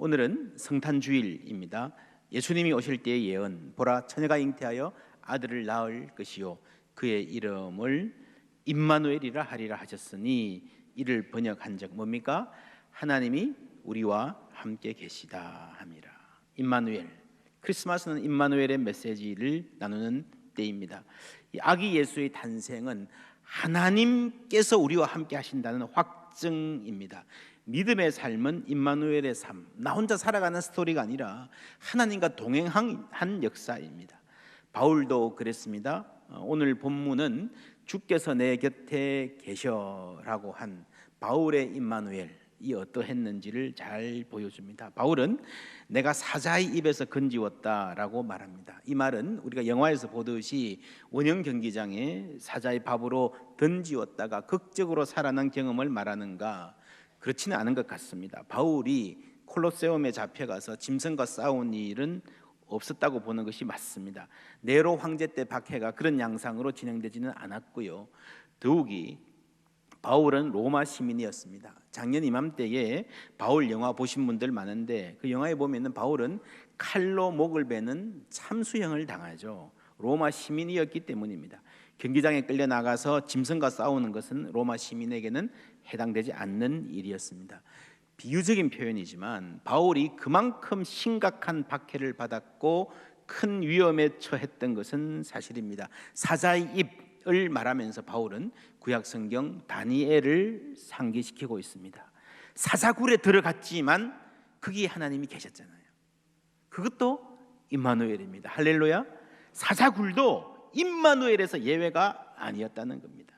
오늘은 성탄주일입니다. 예수님이 오실 때의 예언, 보라 처녀가 잉태하여 아들을 낳을 것이요 그의 이름을 임마누엘이라 하리라 하셨으니, 이를 번역한 적 뭡니까? 하나님이 우리와 함께 계시다 함이라. 임마누엘, 크리스마스는 임마누엘의 메시지를 나누는 때입니다. 이 아기 예수의 탄생은 하나님께서 우리와 함께 하신다는 확증입니다. 믿음의 삶은 임마누엘의 삶, 나 혼자 살아가는 스토리가 아니라 하나님과 동행한 역사입니다. 바울도 그랬습니다. 오늘 본문은 주께서 내 곁에 계셔라고 한 바울의 임마누엘이 어떠했는지를 잘 보여줍니다. 바울은 내가 사자의 입에서 건지웠다라고 말합니다. 이 말은 우리가 영화에서 보듯이 원형 경기장에 사자의 밥으로 던지웠다가 극적으로 살아난 경험을 말하는가? 그렇지는 않은 것 같습니다. 바울이 콜로세움에 잡혀가서 짐승과 싸운 일은 없었다고 보는 것이 맞습니다. 네로 황제 때 박해가 그런 양상으로 진행되지는 않았고요. 더욱이 바울은 로마 시민이었습니다. 작년 이맘때에 바울 영화 보신 분들 많은데, 그 영화에 보면은 바울은 칼로 목을 베는 참수형을 당하죠. 로마 시민이었기 때문입니다. 경기장에 끌려 나가서 짐승과 싸우는 것은 로마 시민에게는 해당되지 않는 일이었습니다. 비유적인 표현이지만 바울이 그만큼 심각한 박해를 받았고 큰 위험에 처했던 것은 사실입니다. 사자의 입을 말하면서 바울은 구약 성경 다니엘을 상기시키고 있습니다. 사자굴에 들어갔지만 거기에 하나님이 계셨잖아요. 그것도 임마누엘입니다. 할렐루야. 사자굴도 임마누엘에서 예외가 아니었다는 겁니다.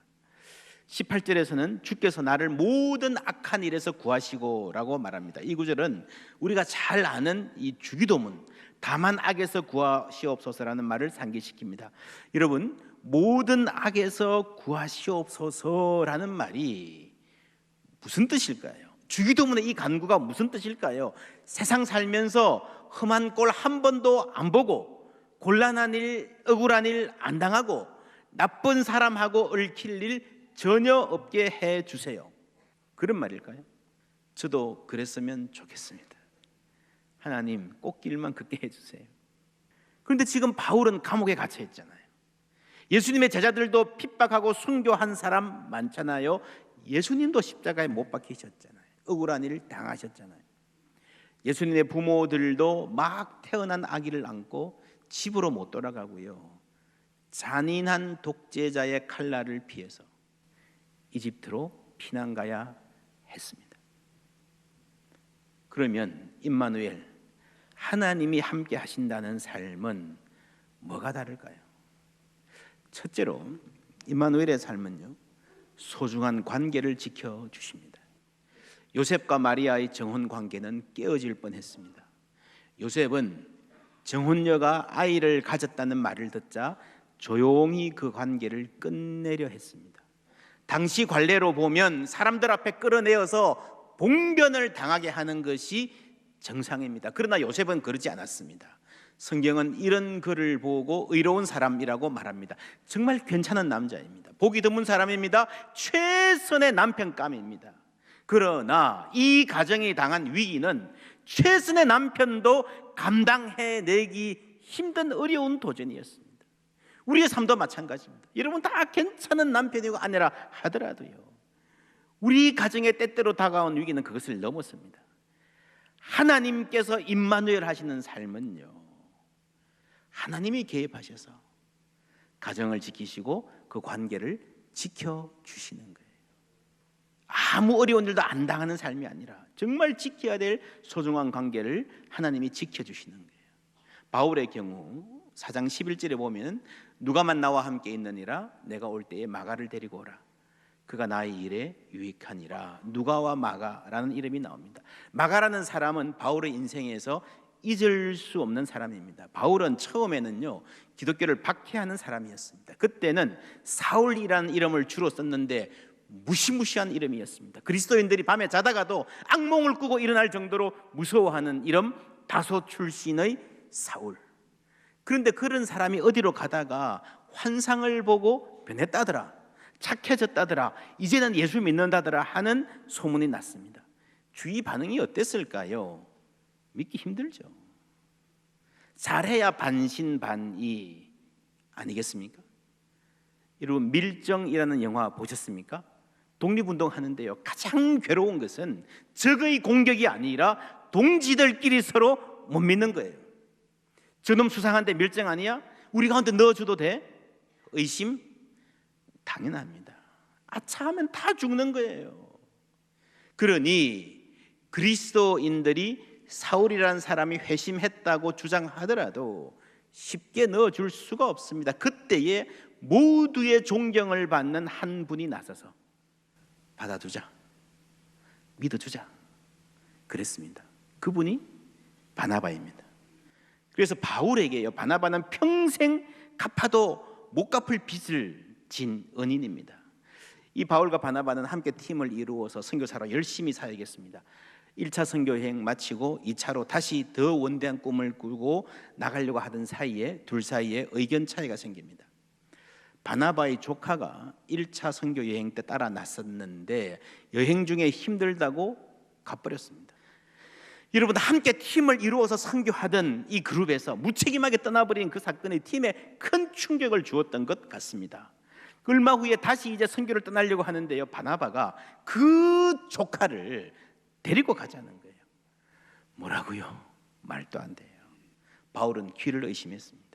18절에서는 주께서 나를 모든 악한 일에서 구하시고 라고 말합니다. 이 구절은 우리가 잘 아는 이 주기도문, 다만 악에서 구하시옵소서라는 말을 상기시킵니다. 여러분, 모든 악에서 구하시옵소서라는 말이 무슨 뜻일까요? 주기도문의 이 간구가 무슨 뜻일까요? 세상 살면서 험한 꼴 한 번도 안 보고 곤란한 일, 억울한 일 안 당하고 나쁜 사람하고 얽힐 일 전혀 없게 해주세요, 그런 말일까요? 저도 그랬으면 좋겠습니다. 하나님 꽃길만 걷게 해주세요. 그런데 지금 바울은 감옥에 갇혀 있잖아요. 예수님의 제자들도 핍박하고 순교한 사람 많잖아요. 예수님도 십자가에 못 박히셨잖아요. 억울한 일 당하셨잖아요. 예수님의 부모들도 막 태어난 아기를 안고 집으로 못 돌아가고요, 잔인한 독재자의 칼날을 피해서 이집트로 피난 가야 했습니다. 그러면 임마누엘, 하나님이 함께 하신다는 삶은 뭐가 다를까요? 첫째로 임마누엘의 삶은요, 소중한 관계를 지켜주십니다. 요셉과 마리아의 정혼 관계는 깨어질 뻔했습니다. 요셉은 정혼녀가 아이를 가졌다는 말을 듣자 조용히 그 관계를 끝내려 했습니다. 당시 관례로 보면 사람들 앞에 끌어내어서 봉변을 당하게 하는 것이 정상입니다. 그러나 요셉은 그러지 않았습니다. 성경은 이런 글을 보고 의로운 사람이라고 말합니다. 정말 괜찮은 남자입니다. 보기 드문 사람입니다. 최선의 남편감입니다. 그러나 이 가정이 당한 위기는 최선의 남편도 감당해내기 힘든 어려운 도전이었습니다. 우리의 삶도 마찬가지입니다. 여러분 다 괜찮은 남편이고 아내라 하더라도요, 우리 가정에 때때로 다가온 위기는 그것을 넘었습니다. 하나님께서 임마누엘 하시는 삶은요, 하나님이 개입하셔서 가정을 지키시고 그 관계를 지켜주시는 거예요. 아무 어려운 일도 안 당하는 삶이 아니라 정말 지켜야 될 소중한 관계를 하나님이 지켜주시는 거예요. 바울의 경우 4장 11절에 보면 누가만 나와 함께 있느니라 내가 올 때에 마가를 데리고 오라. 그가 나의 일에 유익하니라. 누가와 마가라는 이름이 나옵니다. 마가라는 사람은 바울의 인생에서 잊을 수 없는 사람입니다. 바울은 처음에는요, 기독교를 박해하는 사람이었습니다. 그때는 사울이라는 이름을 주로 썼는데 무시무시한 이름이었습니다. 그리스도인들이 밤에 자다가도 악몽을 꾸고 일어날 정도로 무서워하는 이름, 다소 출신의 사울. 그런데 그런 사람이 어디로 가다가 환상을 보고 변했다더라, 착해졌다더라, 이제는 예수 믿는다더라 하는 소문이 났습니다. 주위 반응이 어땠을까요? 믿기 힘들죠. 잘해야 반신반의 아니겠습니까? 여러분 밀정이라는 영화 보셨습니까? 독립운동 하는데요, 가장 괴로운 것은 적의 공격이 아니라 동지들끼리 서로 못 믿는 거예요. 저놈 수상한데 밀정 아니야? 우리 가운데 넣어줘도 돼? 의심? 당연합니다. 아차하면 다 죽는 거예요. 그러니 그리스도인들이 사울이라는 사람이 회심했다고 주장하더라도 쉽게 넣어줄 수가 없습니다. 그때에 모두의 존경을 받는 한 분이 나서서 받아두자, 믿어주자 그랬습니다. 그분이 바나바입니다. 그래서 바울에게요, 바나바는 평생 갚아도 못 갚을 빚을 진 은인입니다. 이 바울과 바나바는 함께 팀을 이루어서 선교사로 열심히 사역했습니다. 1차 선교여행 마치고 2차로 다시 더 원대한 꿈을 꾸고 나가려고 하던 사이에 둘 사이에 의견 차이가 생깁니다. 바나바의 조카가 1차 선교여행 때 따라 나섰는데 여행 중에 힘들다고 가버렸습니다. 여러분, 함께 팀을 이루어서 선교하던 이 그룹에서 무책임하게 떠나버린 그 사건이 팀에 큰 충격을 주었던 것 같습니다. 얼마 후에 다시 이제 선교를 떠나려고 하는데요, 바나바가 그 조카를 데리고 가자는 거예요. 뭐라고요? 말도 안 돼요. 바울은 귀를 의심했습니다.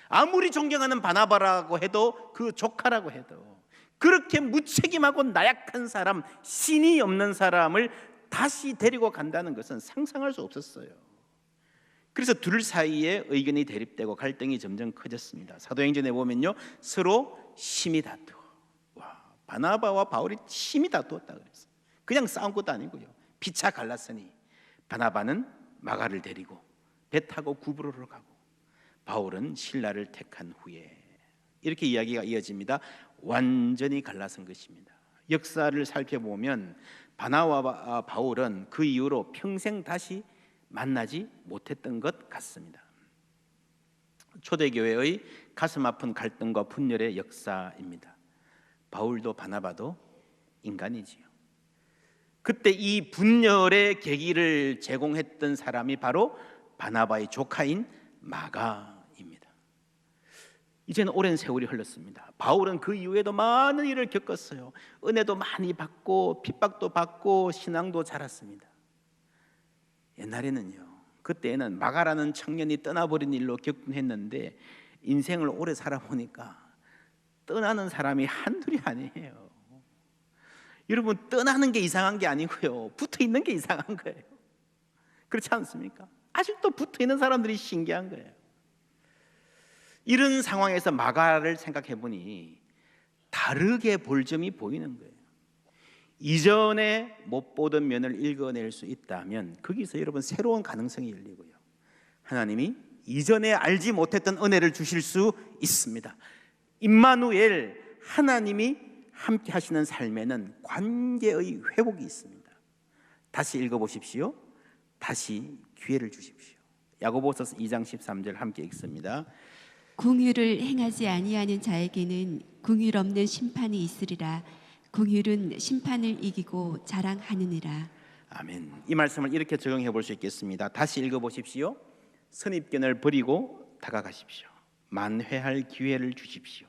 아무리 존경하는 바나바라고 해도, 그 조카라고 해도 그렇게 무책임하고 나약한 사람, 신이 없는 사람을 다시 데리고 간다는 것은 상상할 수 없었어요. 그래서 둘 사이에 의견이 대립되고 갈등이 점점 커졌습니다. 사도행전에 보면요, 서로 심히 다투어. 바나바와 바울이 심히 다투었다 그랬어요. 그냥 싸운 것도 아니고요, 피차 갈랐으니 바나바는 마가를 데리고 배 타고 구브로로 가고 바울은 신라를 택한 후에 이렇게 이야기가 이어집니다. 완전히 갈라선 것입니다. 역사를 살펴보면 바나바와 바울은 그 이후로 평생 다시 만나지 못했던 것 같습니다. 초대교회의 가슴 아픈 갈등과 분열의 역사입니다. 바울도 바나바도 인간이지요. 그때 이 분열의 계기를 제공했던 사람이 바로 바나바의 조카인 마가입니다. 이제는 오랜 세월이 흘렀습니다. 바울은 그 이후에도 많은 일을 겪었어요. 은혜도 많이 받고 핍박도 받고 신앙도 자랐습니다. 옛날에는요, 그때는 마가라는 청년이 떠나버린 일로 격분했는데 인생을 오래 살아보니까 떠나는 사람이 한둘이 아니에요. 여러분, 떠나는 게 이상한 게 아니고요, 붙어 있는 게 이상한 거예요. 그렇지 않습니까? 아직도 붙어 있는 사람들이 신기한 거예요. 이런 상황에서 마가를 생각해 보니 다르게 볼 점이 보이는 거예요. 이전에 못 보던 면을 읽어낼 수 있다면 거기서 여러분 새로운 가능성이 열리고요, 하나님이 이전에 알지 못했던 은혜를 주실 수 있습니다. 임마누엘, 하나님이 함께 하시는 삶에는 관계의 회복이 있습니다. 다시 읽어보십시오. 다시 기회를 주십시오. 야고보서 2장 13절 함께 읽습니다. 긍휼을 행하지 아니하는 자에게는 긍휼 없는 심판이 있으리라. 긍휼은 심판을 이기고 자랑하느니라. 아멘. 이 말씀을 이렇게 적용해 볼 수 있겠습니다. 다시 읽어보십시오. 선입견을 버리고 다가가십시오. 만회할 기회를 주십시오.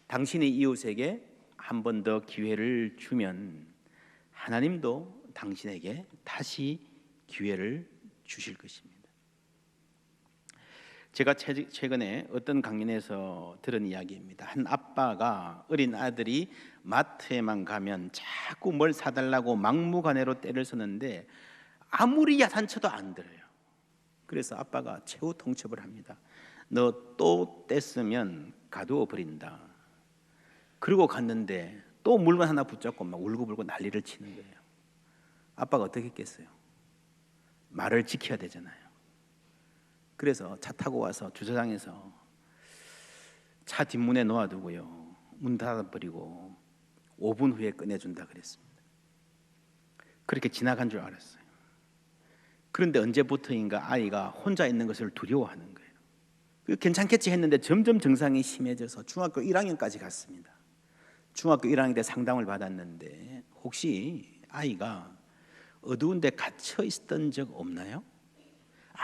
당신의 이웃에게 한 번 더 기회를 주면 하나님도 당신에게 다시 기회를 주실 것입니다. 제가 최근에 어떤 강연에서 들은 이야기입니다. 한 아빠가 어린 아들이 마트에만 가면 자꾸 뭘 사달라고 막무가내로 때를 쓰는데 아무리 야단쳐도 안 들어요. 그래서 아빠가 최후 통첩을 합니다. 너 또 뗐으면 가두어 버린다. 그리고 갔는데 또 물건 하나 붙잡고 막 울고불고 난리를 치는 거예요. 아빠가 어떻게 했겠어요? 말을 지켜야 되잖아요. 그래서 차 타고 와서 주차장에서 차 뒷문에 놓아두고요, 문 닫아버리고 5분 후에 꺼내준다 그랬습니다. 그렇게 지나간 줄 알았어요. 그런데 언제부터인가 아이가 혼자 있는 것을 두려워하는 거예요. 괜찮겠지 했는데 점점 증상이 심해져서 중학교 1학년까지 갔습니다. 중학교 1학년 때 상담을 받았는데 혹시 아이가 어두운 데 갇혀 있었던 적 없나요?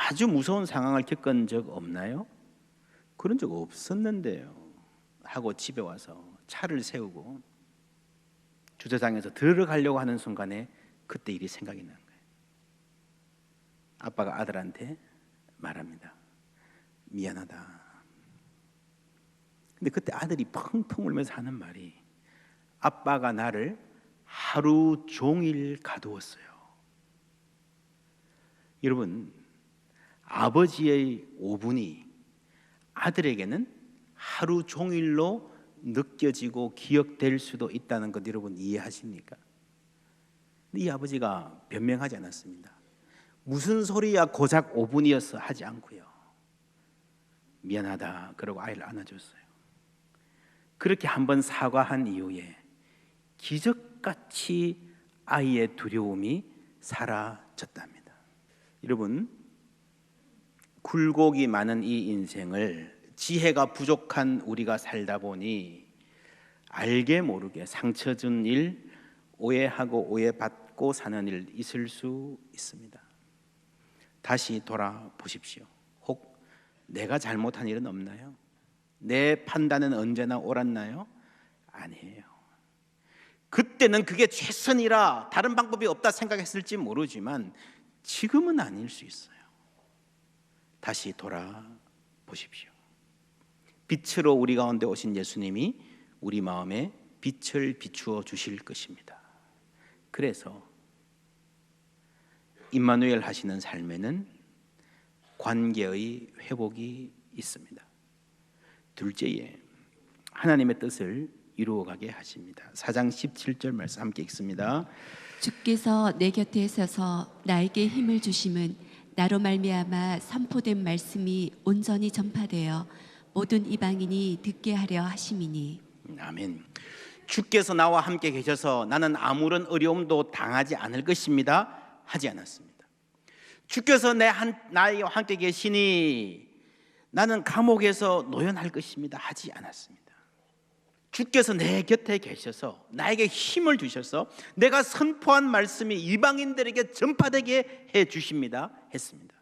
아주 무서운 상황을 겪은 적 없나요? 그런 적 없었는데요 하고 집에 와서 차를 세우고 주차장에서 들어가려고 하는 순간에 그때 일이 생각이 난 거예요. 아빠가 아들한테 말합니다. 미안하다. 근데 그때 아들이 펑펑 울면서 하는 말이 아빠가 나를 하루 종일 가두었어요. 여러분, 아버지의 오분이 아들에게는 하루 종일로 느껴지고 기억될 수도 있다는 것 여러분 이해하십니까? 근데 이 아버지가 변명하지 않았습니다. 무슨 소리야 고작 5분이었어 하지 않고요. 미안하다 그러고 아이를 안아줬어요. 그렇게 한번 사과한 이후에 기적같이 아이의 두려움이 사라졌답니다. 여러분, 굴곡이 많은 이 인생을 지혜가 부족한 우리가 살다 보니 알게 모르게 상처 준 일, 오해하고 오해받고 사는 일 있을 수 있습니다. 다시 돌아보십시오. 혹 내가 잘못한 일은 없나요? 내 판단은 언제나 옳았나요? 아니에요. 그때는 그게 최선이라 다른 방법이 없다 생각했을지 모르지만 지금은 아닐 수 있어요. 다시 돌아보십시오. 빛으로 우리 가운데 오신 예수님이 우리 마음에 빛을 비추어 주실 것입니다. 그래서 임마누엘 하시는 삶에는 관계의 회복이 있습니다. 둘째에 하나님의 뜻을 이루어가게 하십니다. 4장 17절 말씀 함께 읽습니다. 주께서 내 곁에 서서 나에게 힘을 주심은 나로 말미암아 선포된 말씀이 온전히 전파되어 모든 이방인이 듣게 하려 하심이니. 아멘. 주께서 나와 함께 계셔서 나는 아무런 어려움도 당하지 않을 것입니다 하지 않았습니다. 주께서 나와 함께 계시니 나는 감옥에서 노연할 것입니다 하지 않았습니다. 주께서 내 곁에 계셔서 나에게 힘을 주셔서 내가 선포한 말씀이 이방인들에게 전파되게 해 주십니다 했습니다.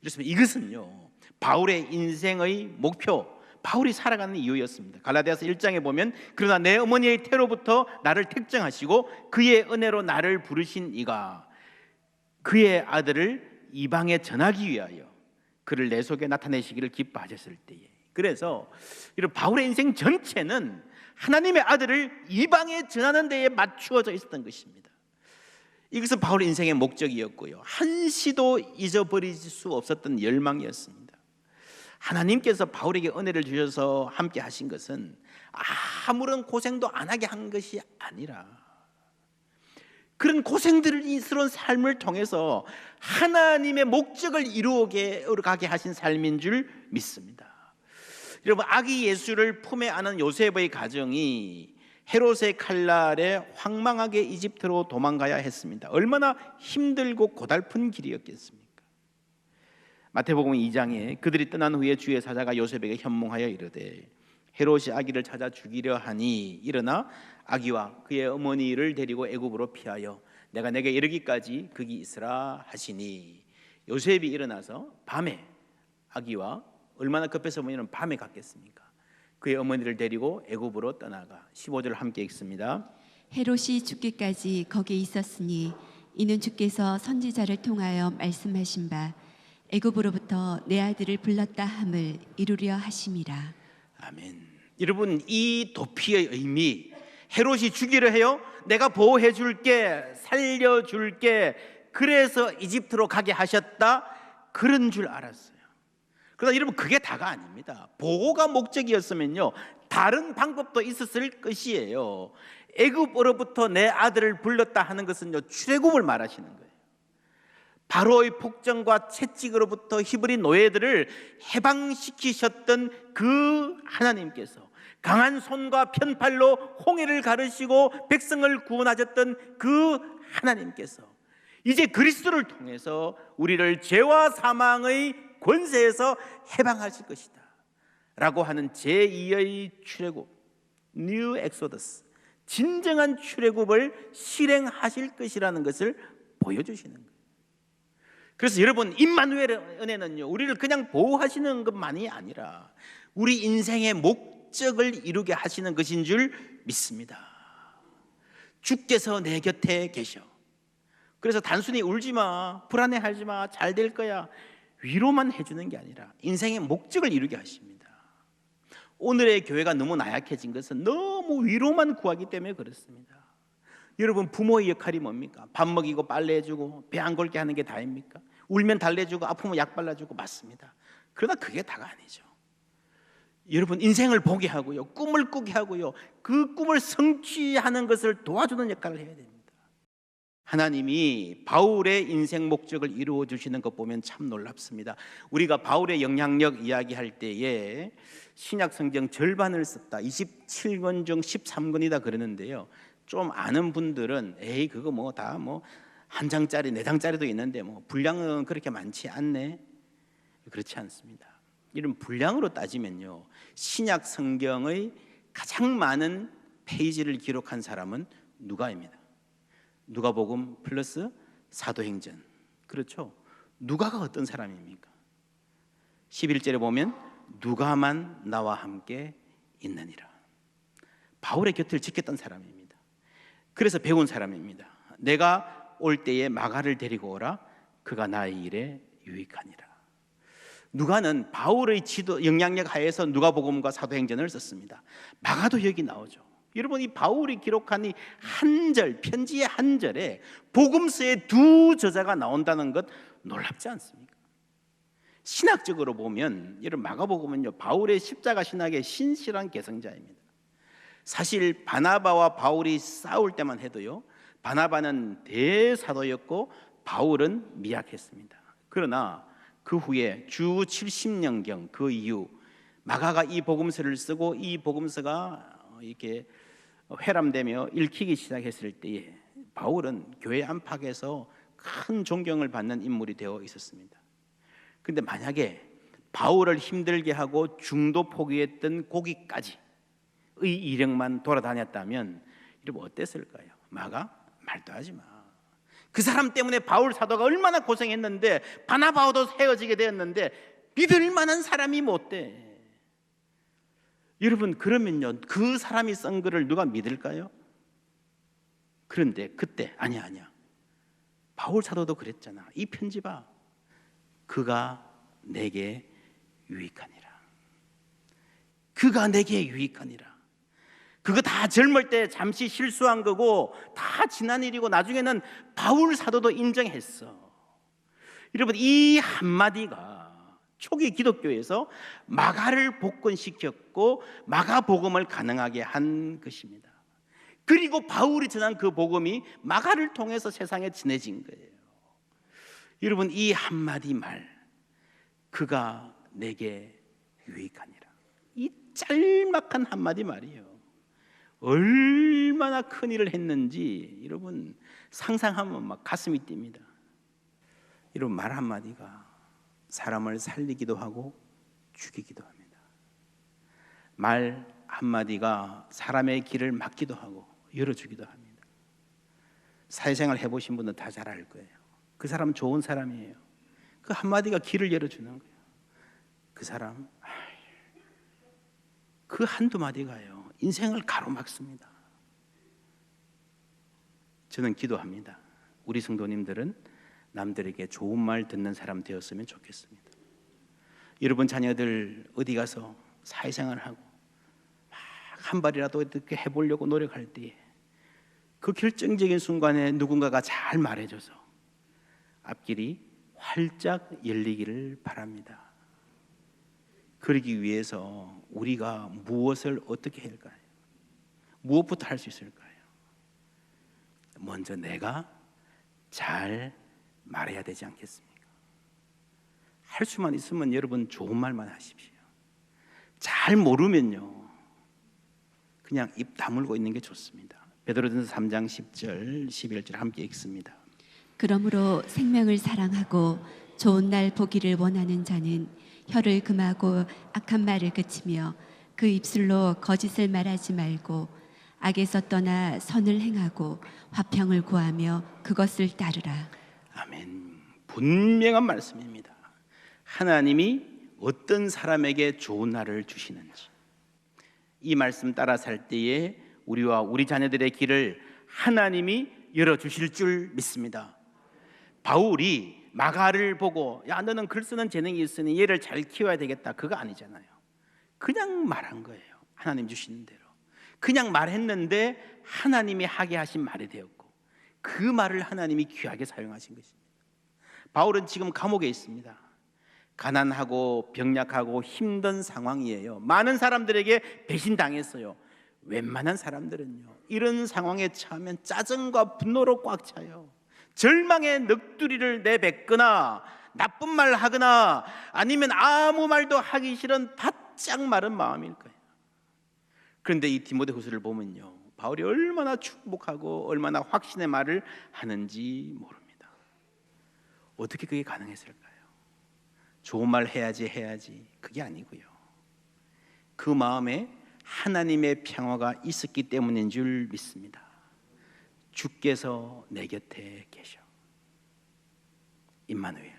이렇습니다. 이것은요 바울의 인생의 목표, 바울이 살아가는 이유였습니다. 갈라디아서 1장에 보면 그러나 내 어머니의 태로부터 나를 택정하시고 그의 은혜로 나를 부르신 이가 그의 아들을 이방에 전하기 위하여 그를 내 속에 나타내시기를 기뻐하셨을 때에, 그래서 이런 바울의 인생 전체는 하나님의 아들을 이방에 전하는 데에 맞추어져 있었던 것입니다. 이것은 바울의 인생의 목적이었고요, 한시도 잊어버릴 수 없었던 열망이었습니다. 하나님께서 바울에게 은혜를 주셔서 함께 하신 것은 아무런 고생도 안 하게 한 것이 아니라 그런 고생스러운 삶을 통해서 하나님의 목적을 이루어가게 하신 삶인 줄 믿습니다. 여러분, 아기 예수를 품에 안은 요셉의 가정이 헤롯의 칼날에 황망하게 이집트로 도망가야 했습니다. 얼마나 힘들고 고달픈 길이었겠습니까? 마태복음 2장에 그들이 떠난 후에 주의 사자가 요셉에게 현몽하여 이르되 헤롯이 아기를 찾아 죽이려 하니 일어나 아기와 그의 어머니를 데리고 애굽으로 피하여 내가 내게 이르기까지 거기 있으라 하시니, 요셉이 일어나서 밤에 아기와, 얼마나 급해서 어머니는 밤에 갔겠습니까? 그의 어머니를 데리고 애굽으로 떠나가. 15절 함께 읽습니다. 헤롯이 죽기까지 거기에 있었으니 이는 주께서 선지자를 통하여 말씀하신 바 애굽으로부터 내 아들을 불렀다 함을 이루려 하심이라. 아멘. 여러분, 이 도피의 의미, 헤롯이 죽이려 해요. 내가 보호해 줄게, 살려 줄게, 그래서 이집트로 가게 하셨다, 그런 줄 알았어요. 그러나 여러분, 그게 다가 아닙니다. 보호가 목적이었으면요 다른 방법도 있었을 것이에요. 애굽으로부터 내 아들을 불렀다 하는 것은요 출애굽을 말하시는 거예요. 바로의 폭정과 채찍으로부터 히브리 노예들을 해방시키셨던 그 하나님께서 강한 손과 편팔로 홍해를 가르시고 백성을 구원하셨던 그 하나님께서 이제 그리스도를 통해서 우리를 죄와 사망의 권세에서 해방하실 것이다 라고 하는 제2의 출애굽, 뉴 엑소더스, 진정한 출애굽을 실행하실 것이라는 것을 보여주시는 거예요. 그래서 여러분, 임마누엘 은혜는요, 우리를 그냥 보호하시는 것만이 아니라 우리 인생의 목적을 이루게 하시는 것인 줄 믿습니다. 주께서 내 곁에 계셔. 그래서 단순히 울지 마, 불안해하지 마, 잘 될 거야, 위로만 해주는 게 아니라 인생의 목적을 이루게 하십니다. 오늘의 교회가 너무 나약해진 것은 너무 위로만 구하기 때문에 그렇습니다. 여러분, 부모의 역할이 뭡니까? 밥 먹이고 빨래해주고 배 안 골게 하는 게 다입니까? 울면 달래주고 아프면 약 발라주고, 맞습니다. 그러나 그게 다가 아니죠. 여러분, 인생을 보게 하고요, 꿈을 꾸게 하고요, 그 꿈을 성취하는 것을 도와주는 역할을 해야 됩니다. 하나님이 바울의 인생 목적을 이루어 주시는 것 보면 참 놀랍습니다. 우리가 바울의 영향력 이야기할 때에 신약 성경 절반을 썼다, 27권 중 13권이다 그러는데요, 좀 아는 분들은 에이 그거 뭐 다 뭐 한 장짜리, 네 장짜리도 있는데 뭐 분량은 그렇게 많지 않네. 그렇지 않습니다. 이런 분량으로 따지면요, 신약 성경의 가장 많은 페이지를 기록한 사람은 누가입니다. 누가복음 플러스 사도행전. 그렇죠. 누가가 어떤 사람입니까? 11절에 보면 누가만 나와 함께 있느니라. 바울의 곁을 지켰던 사람입니다. 그래서 배운 사람입니다. 내가 올 때에 마가를 데리고 오라. 그가 나의 일에 유익하니라. 누가는 바울의 지도 영향력 하에서 누가복음과 사도행전을 썼습니다. 마가도 여기 나오죠. 여러분, 이 바울이 기록한 이 한 절, 편지의 한 절에 복음서의 두 저자가 나온다는 것 놀랍지 않습니까? 신학적으로 보면 여러분, 마가복음은요, 바울의 십자가 신학의 신실한 개성자입니다. 사실 바나바와 바울이 싸울 때만 해도요, 바나바는 대사도였고 바울은 미약했습니다. 그러나 그 후에 주 70년경, 그 이후 마가가 이 복음서를 쓰고 이 복음서가 이렇게 회람되며 읽히기 시작했을 때에 바울은 교회 안팎에서 큰 존경을 받는 인물이 되어 있었습니다. 그런데 만약에 바울을 힘들게 하고 중도 포기했던 고기까지의 이력만 돌아다녔다면 여러분 어땠을까요? 마가? 말도 하지 마. 그 사람 때문에 바울 사도가 얼마나 고생했는데, 바나바와도 헤어지게 되었는데 믿을 만한 사람이 못 돼. 여러분, 그러면요, 그 사람이 쓴 글을 누가 믿을까요? 그런데 그때 아니야. 바울 사도도 그랬잖아. 이 편지 봐. 그가 내게 유익하니라. 그가 내게 유익하니라. 그거 다 젊을 때 잠시 실수한 거고 다 지난 일이고 나중에는 바울 사도도 인정했어. 여러분, 이 한마디가 초기 기독교에서 마가를 복권시켰고 마가복음을 가능하게 한 것입니다. 그리고 바울이 전한 그 복음이 마가를 통해서 세상에 전해진 거예요. 여러분, 이 한마디 말, 그가 내게 유익하니라, 이 짤막한 한마디 말이에요. 얼마나 큰 일을 했는지 여러분 상상하면 막 가슴이 뜁니다. 이런 말 한마디가 사람을 살리기도 하고 죽이기도 합니다. 말 한마디가 사람의 길을 막기도 하고 열어주기도 합니다. 사회생활 해보신 분은 다 잘 알 거예요. 그 사람 좋은 사람이에요. 그 한마디가 길을 열어주는 거예요. 그 사람, 그 한두 마디가요, 인생을 가로막습니다. 저는 기도합니다. 우리 성도님들은 남들에게 좋은 말 듣는 사람 되었으면 좋겠습니다. 여러분 자녀들 어디 가서 사회생활을 하고 막 한 발이라도 이렇게 해보려고 노력할 때에 그 결정적인 순간에 누군가가 잘 말해줘서 앞길이 활짝 열리기를 바랍니다. 그러기 위해서 우리가 무엇을 어떻게 할까요? 무엇부터 할 수 있을까요? 먼저 내가 잘 말해야 되지 않겠습니까? 할 수만 있으면 여러분 좋은 말만 하십시오. 잘 모르면요, 그냥 입 다물고 있는 게 좋습니다. 베드로전서 3장 10절 11절 함께 읽습니다. 그러므로 생명을 사랑하고 좋은 날 보기를 원하는 자는 혀를 금하고 악한 말을 그치며 그 입술로 거짓을 말하지 말고 악에서 떠나 선을 행하고 화평을 구하며 그것을 따르라. 아멘. 분명한 말씀입니다. 하나님이 어떤 사람에게 좋은 날을 주시는지, 이 말씀 따라 살 때에 우리와 우리 자녀들의 길을 하나님이 열어주실 줄 믿습니다. 바울이 마가를 보고 야 너는 글 쓰는 재능이 있으니 얘를 잘 키워야 되겠다, 그거 아니잖아요. 그냥 말한 거예요. 하나님 주시는 대로 그냥 말했는데 하나님이 하게 하신 말이 되었고, 그 말을 하나님이 귀하게 사용하신 것입니다. 바울은 지금 감옥에 있습니다. 가난하고 병약하고 힘든 상황이에요. 많은 사람들에게 배신당했어요. 웬만한 사람들은요, 이런 상황에 처하면 짜증과 분노로 꽉 차요. 절망의 넋두리를 내뱉거나 나쁜 말 하거나 아니면 아무 말도 하기 싫은 바짝 마른 마음일 거예요. 그런데 이 디모데후서를 보면요, 바울이 얼마나 축복하고 얼마나 확신의 말을 하는지 모릅니다. 어떻게 그게 가능했을까요? 좋은 말 해야지 그게 아니고요, 그 마음에 하나님의 평화가 있었기 때문인 줄 믿습니다. 주께서 내 곁에 계셔. 임마누엘,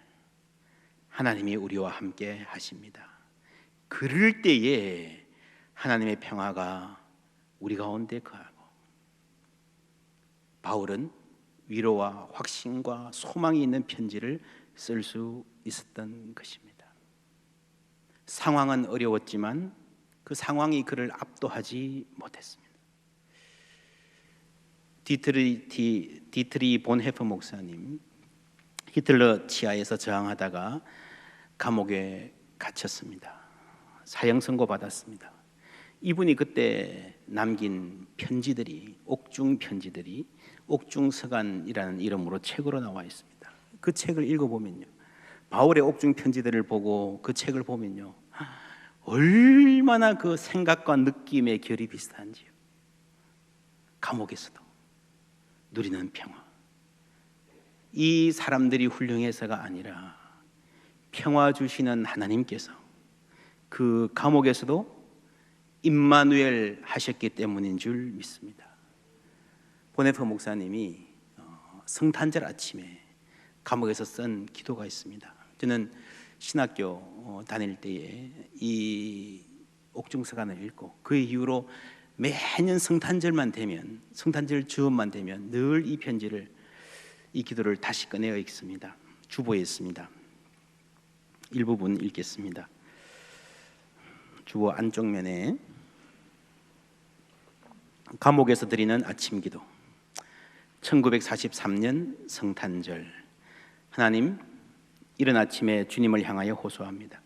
하나님이 우리와 함께 하십니다. 그럴 때에 하나님의 평화가 우리 가운데 거하고, 바울은 위로와 확신과 소망이 있는 편지를 쓸 수 있었던 것입니다. 상황은 어려웠지만 그 상황이 그를 압도하지 못했습니다. 디트리 본 헤프 목사님, 히틀러 치하에서 저항하다가 감옥에 갇혔습니다. 사형 선고 받았습니다. 이분이 그때 남긴 편지들이, 옥중 편지들이 옥중서간이라는 이름으로 책으로 나와 있습니다. 그 책을 읽어보면요, 바울의 옥중 편지들을 보고 그 책을 보면요, 얼마나 그 생각과 느낌의 결이 비슷한지요. 감옥에서도 누리는 평화, 이 사람들이 훌륭해서가 아니라 평화 주시는 하나님께서 그 감옥에서도 임마누엘 하셨기 때문인 줄 믿습니다. 보네프 목사님이 성탄절 아침에 감옥에서 쓴 기도가 있습니다. 저는 신학교 다닐 때에 이 옥중서간을 읽고 그 이후로 매년 성탄절만 되면, 성탄절 즈음만 되면 늘 이 편지를, 이 기도를 다시 꺼내어 읽습니다. 주보에 있습니다. 일부분 읽겠습니다. 주보 안쪽 면에 감옥에서 드리는 아침 기도. 1943년 성탄절. 하나님, 이른 아침에 주님을 향하여 호소합니다.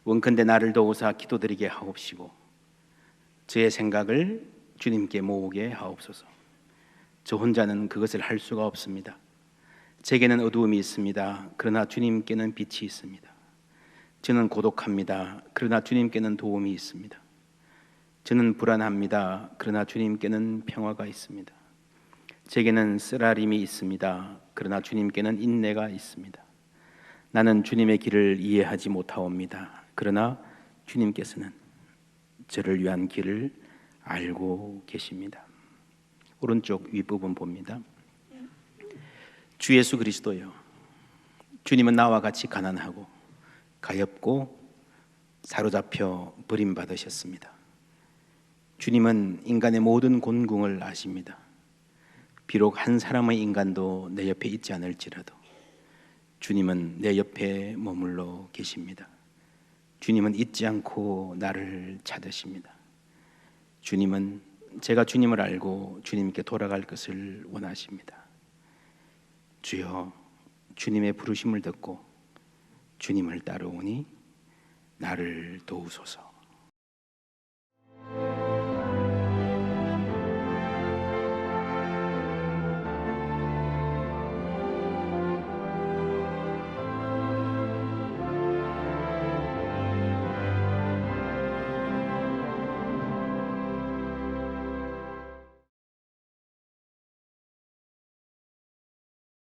원컨대 나를 도우사 기도드리게 하옵시고 저의 생각을 주님께 모으게 하옵소서. 저 혼자는 그것을 할 수가 없습니다. 제게는 어두움이 있습니다. 그러나 주님께는 빛이 있습니다. 저는 고독합니다. 그러나 주님께는 도움이 있습니다. 저는 불안합니다. 그러나 주님께는 평화가 있습니다. 제게는 쓰라림이 있습니다. 그러나 주님께는 인내가 있습니다. 나는 주님의 길을 이해하지 못하옵니다. 그러나 주님께서는 저를 위한 길을 알고 계십니다. 오른쪽 윗부분 봅니다. 주 예수 그리스도여, 주님은 나와 같이 가난하고 가엾고 사로잡혀 버림받으셨습니다. 주님은 인간의 모든 곤궁을 아십니다. 비록 한 사람의 인간도 내 옆에 있지 않을지라도 주님은 내 옆에 머물러 계십니다. 주님은 잊지 않고 나를 찾으십니다. 주님은 제가 주님을 알고 주님께 돌아갈 것을 원하십니다. 주여, 주님의 부르심을 듣고 주님을 따르오니 나를 도우소서.